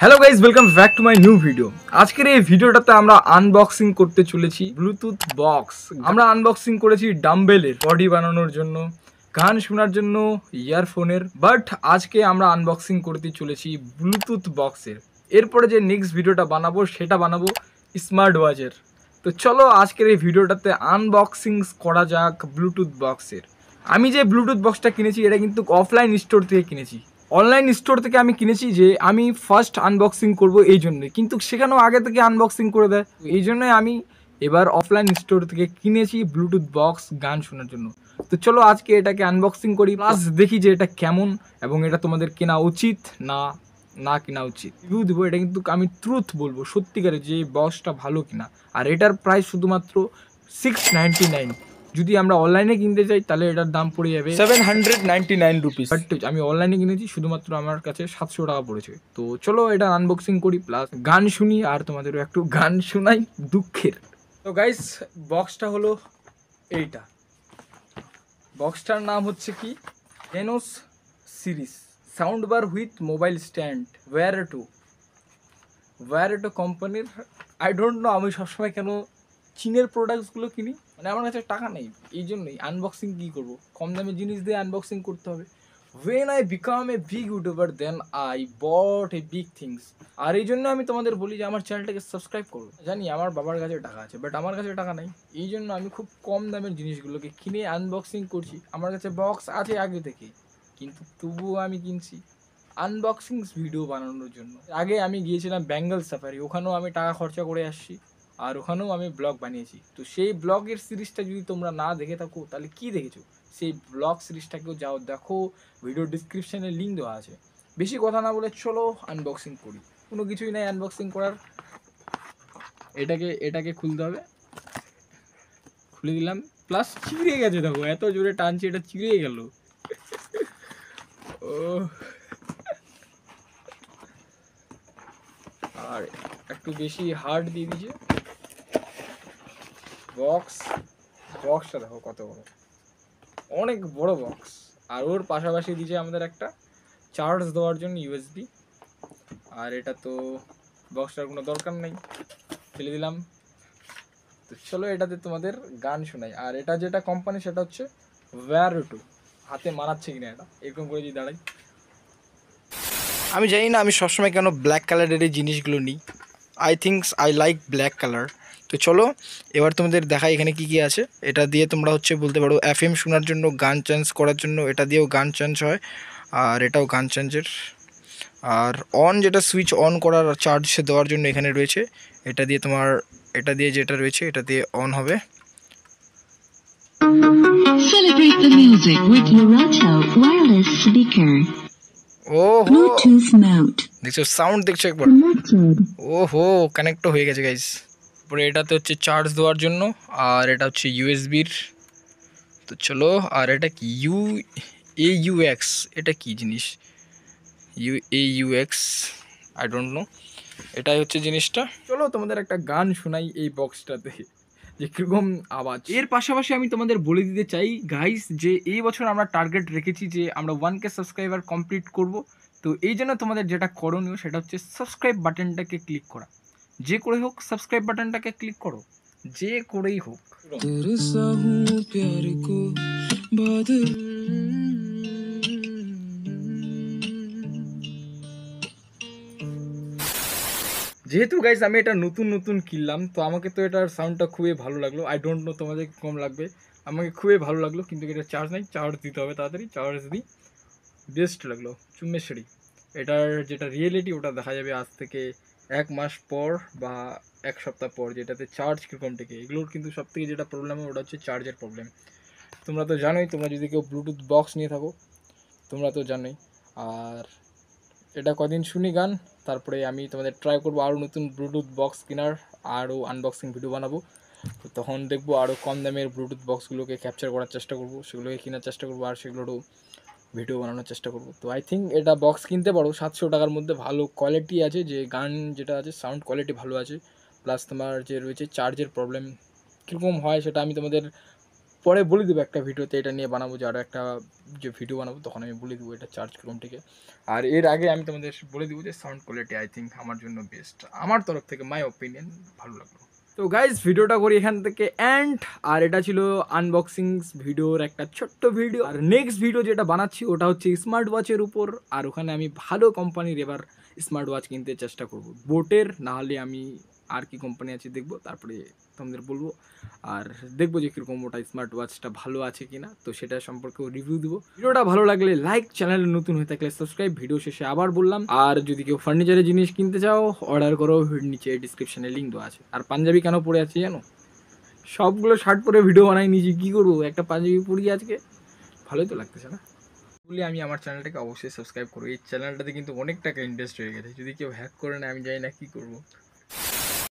Hello guys, welcome back to my new video. আজকের এই ভিডিওটাতে আমরা আনবক্সিং করতে চলেছি ব্লুটুথ বক্স। আমরা আনবক্সিং করেছি ডাম্বেলের, বডি বানানোর জন্য, গান শোনার জন্য, ইয়ারফোনের। বাট আজকে আমরা আনবক্সিং করতে চলেছি ব্লুটুথ বক্সের। এরপরে যে নেক্সট ভিডিওটা বানাবো সেটা বানাবো স্মার্ট ওয়াচের। তো চলো আজকের এই ভিডিওটাতে আনবক্সিং করা যাক ব্লুটুথ বক্সের। আমি যে ব্লুটুথ বক্সটা কিনেছি এটা কিন্তু অফলাইন স্টোর থেকে কিনেছি। অনলাইন স্টোর থেকে আমি কিনেছি যে আমি ফার্স্ট আনবক্সিং করব এই জন্যই, কিন্তু সেখানেও আগে থেকে আনবক্সিং করে দেয়। এই জন্যই আমি এবার অফলাইন স্টোর থেকে কিনেছি ব্লুটুথ বক্স গান শোনার জন্য। তো চলো আজকে এটাকে আনবক্সিং করি, প্লাস দেখি যে এটা কেমন এবং এটা তোমাদের কেনা উচিত না না কেনা উচিত। রিভিউ দেবো, এটা কিন্তু আমি ট্রুথ বলবো, সত্যিকারের যে বক্সটা ভালো কিনা। আর এটার প্রাইস শুধুমাত্র 699। যদি আমরা অনলাইনে কিনতে চাই তাহলে এটার দাম পড়ে যাবে 799 রুপিস। বাট আমি অনলাইনে কিনেছি, শুধুমাত্র আমার কাছে 700 টাকা পড়েছে। তো চলো এটা আনবক্সিং করি, প্লাস গান শুনি আর তোমাদেরও একটু গান শোনাই দুঃখের। তো গাইস, বক্সটা হলো এইটা। বক্সটার নাম হচ্ছে কি, এনোস series sound bar with mobile stand, ওয়ারেটো কোম্পানির। আই ডোন্ট নো, আমি সবসময় কেন চীনের প্রোডাক্টসগুলো কিনি, মানে আমার কাছে টাকা নেই, এই জন্যই আনবক্সিং কী করবো, কম দামে জিনিস দিয়ে আনবক্সিং করতে হবে। When I become a big YouTuber then I bought a big things. আর এই জন্য আমি তোমাদের বলি যে আমার চ্যানেলটাকে সাবস্ক্রাইব করো। জানি আমার বাবার কাছে টাকা আছে, বাট আমার কাছে টাকা নেই, এই জন্য আমি খুব কম দামের জিনিসগুলোকে কিনে আনবক্সিং করছি। আমার কাছে বক্স আছে আগে থেকে, কিন্তু তবুও আমি কিনছি আনবক্সিং ভিডিও বানানোর জন্য। আগে আমি গিয়েছিলাম বেঙ্গল সাফারি, ওখানেও আমি টাকা খরচা করে আসছি, আর ওখানেও আমি ব্লগ বানিয়েছি। তো সেই ব্লগের সিরিজটা যদি তোমরা না দেখে থাকো তাহলে কি দেখেছো, সেই ব্লগ সিরিজটাকেও যাও দেখো, ভিডিও ডিসক্রিপশানে লিঙ্ক দেওয়া আছে। বেশি কথা না বলে চলো আনবক্সিং করি। কোনো কিছুই নাই আনবক্সিং করার। এটাকে খুলতে হবে, খুলে দিলাম, প্লাস চিড়ে গেছে, দেখো এত জোরে টানছি এটা চিড়ে গেল। ও, আর একটু বেশি হার্ড দিয়ে দিয়েছে বক্সটা দেখো কত বড়, অনেক বড় বক্স। আর ওর পাশাপাশি দিয়েছে আমাদের একটা চার্জ দেওয়ার জন্য ইউএসবি। আর এটা তো বক্সটার কোনো দরকার নেই, ফেলে দিলাম। তো চলো এটাতে তোমাদের গান শোনাই। আর এটা যেটা কোম্পানি সেটা হচ্ছে ওয়ারেটো। হাতে মানাচ্ছে কিনা এটা, এরকম করে যদি দাঁড়াই। আমি জানি না আমি সবসময় কেন ব্ল্যাক কালারের এই জিনিসগুলো নিই। I like black colour. তো চলো এবার তোমাদের দেখাই এখানে কি কি আছে। এটা দিয়ে তোমরা হচ্ছে বলতে পারো এফএম শোনার জন্য, গান চেঞ্জ করার জন্য, এটা দিয়েও গান চেঞ্জ হয়। আর এটাও গান চেঞ্জের। আর অন, যেটা সুইচ অন করার চার্জ দেওয়ার জন্য এখানে রয়েছে। এটা দিয়ে তোমার, এটা দিয়ে যেটা রয়েছে এটা দিয়ে অন হবে। Celebrate the music with Lurato wireless speaker. ওহো, Bluetooth mode. দেখছো সাউন্ড, দেখছো একবার। Connected. ওহো, কানেক্ট হয়ে গেছে গাইস। তারপরে এটাতে হচ্ছে চার্জ দেওয়ার জন্য, আর এটা হচ্ছে ইউএসবির। তো চলো, আর এটা কি AUX, এটা কি জিনিস, AUX, আই ডোন্ট নো। এটাই হচ্ছে জিনিসটা। চলো তোমাদের একটা গান শোনাই এই বক্সটাতে, যে কীরকম আওয়াজ। এর পাশাপাশি আমি তোমাদের বলে দিতে চাই গাইস, যে এই বছর আমরা টার্গেট রেখেছি যে আমরা 1K সাবস্ক্রাইবার কমপ্লিট করব। তো এই জন্য তোমাদের যেটা করণীয় সেটা হচ্ছে সাবস্ক্রাইব বাটনটাকে ক্লিক করা। যে করে হোক সাবস্ক্রাইব বাটনটাকে ক্লিক করো, যে করেই হোক। যেহেতু গাইজ আমি এটা নতুন কিনলাম, তো আমাকে তো এটার সাউন্ডটা খুবই ভালো লাগলো। আই ডোন্ট নো তোমাদের কম লাগবে, আমাকে খুবই ভালো লাগলো। কিন্তু এটা চার্জ নাই, চার্জ দিতে হবে তাড়াতাড়ি, চার্জ দিই। বেস্ট লাগলো চুম্মেশ্বরী। এটার যেটা রিয়েলিটি ওটা দেখা যাবে আজ থেকে 1 মাস পর বা 1 সপ্তাহ পর, যেটাতে চার্জ কীরকম টেকে। এগুলোর কিন্তু সব থেকে যেটা প্রবলেম হয় ওটা হচ্ছে চার্জের প্রবলেম। তোমরা তো জানোই, তোমরা যদি কেউ ব্লুটুথ বক্স নিয়ে থাকো তোমরা তো জানোই। আর এটা কদিন শুনি গান, তারপরে আমি তোমাদের ট্রাই করবো আরও নতুন ব্লুটুথ বক্স কেনার, আরও আনবক্সিং ভিডিও বানাবো। তো তখন দেখবো আরও কম দামের ব্লুটুথ বক্সগুলোকে ক্যাপচার করার চেষ্টা করবো, সেগুলোকে কেনার চেষ্টা করবো, আর সেগুলোরও ভিডিও বানানোর চেষ্টা করবো। তো আই থিঙ্ক এটা বক্স কিনতে পারো 700 টাকার মধ্যে, ভালো কোয়ালিটি আছে, যে গান যেটা আছে সাউন্ড কোয়ালিটি ভালো আছে। প্লাস তোমার যে রয়েছে চার্জের প্রবলেম কীরকম হয় সেটা আমি তোমাদের পরে বলে দেবো একটা ভিডিওতে এটা নিয়ে বানাবো, যে আরও একটা যে ভিডিও বানাবো তখন আমি বলে দেবো এটা চার্জ করুন থেকে। আর এর আগে আমি তোমাদের বলে দেবো যে সাউন্ড কোয়ালিটি আই থিঙ্ক আমার জন্য বেস্ট, আমার তরফ থেকে মাই ওপিনিয়ন ভালো লাগলো। তো গাইজ ভিডিওটা করি এখান থেকে এন্ড, আর এটা ছিল আনবক্সিং ভিডিওর একটা ছোট্ট ভিডিও। আর নেক্সট ভিডিও যেটা বানাচ্ছি ওটা হচ্ছে স্মার্ট ওয়াচের উপর, আর ওখানে আমি ভালো কোম্পানির এবার স্মার্ট ওয়াচ কিনতে চেষ্টা করব, বোটের, নাহলে আমি আর কি কোম্পানি আছে দেখবো, তারপরে তোমাদের বলবো। আর দেখবো যে কীরকম ওটা স্মার্ট ওয়াচটা ভালো আছে কিনা, তো সেটা সম্পর্কেও রিভিউ দেবো। ভিডিওটা ভালো লাগলে লাইক, চ্যানেলে নতুন হয়ে থাকলে সাবস্ক্রাইব। ভিডিও শেষে আবার বললাম, আর যদি কেউ ফার্নিচারের জিনিস কিনতে চাও অর্ডার করো, নিচে ডিসক্রিপশানে লিঙ্ক দেওয়া আছে। আর পাঞ্জাবি কেন পরে আছি জানো? সবগুলো শার্ট পরে ভিডিও বানাই নিয়েছি, কী করবো, একটা পাঞ্জাবি পরি আজকে, ভালোই তো লাগতেছে না বলে আমি আমার চ্যানেলটাকে অবশ্যই সাবস্ক্রাইব করবো। এই চ্যানেলটাতে কিন্তু অনেক টাকা ইনভেস্ট হয়ে গেছে, যদি কেউ হ্যাক করে না আমি জানি না কী করবো।